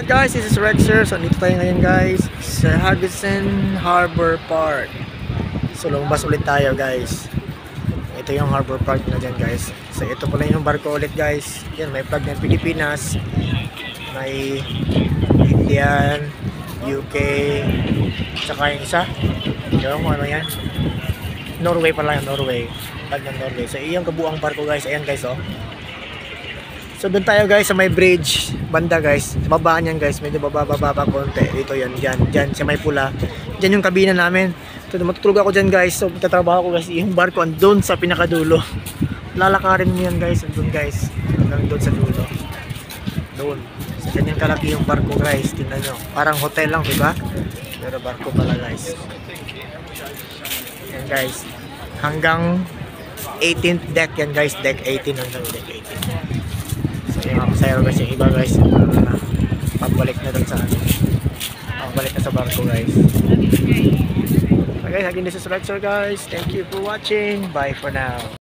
Guys, this is Rexer. So dito tayo ngayon guys sa Harbison Harbor Park. So lumabas ulit tayo guys. Ito yung Harbor Park na dyan guys. So ito pala yung barko ulit guys. Yan, may flag ng Pilipinas, may Indian, UK, tsaka yung isa, yung ano yan, Norway pala, yung Norway, flag ng Norway. So yung kabuang barko guys. Ayan guys, oh. So doon tayo guys sa may bridge banda guys, sa babaan yan guys, medyo bababa konti. Dito yan, dyan sa may pula, dyan yung kabina namin. So matutulog ako dyan guys. So tatrabaho ko guys, yung barko andun sa pinakadulo. Lalakarin mo yan guys, andun guys, hanggang doon sa dulo. Doon, so ganyan kalaki yung barko guys. Tingnan nyo, parang hotel lang diba, pero barko pala guys. Yan guys, hanggang 18th deck yan guys, deck 18 hanggang deck 18. So yung pasayro guys, yung iba guys, pagbalik na doon sa pagbalik na sa barko guys. So guys, again, this is Rexer guys. Thank you for watching. Bye for now.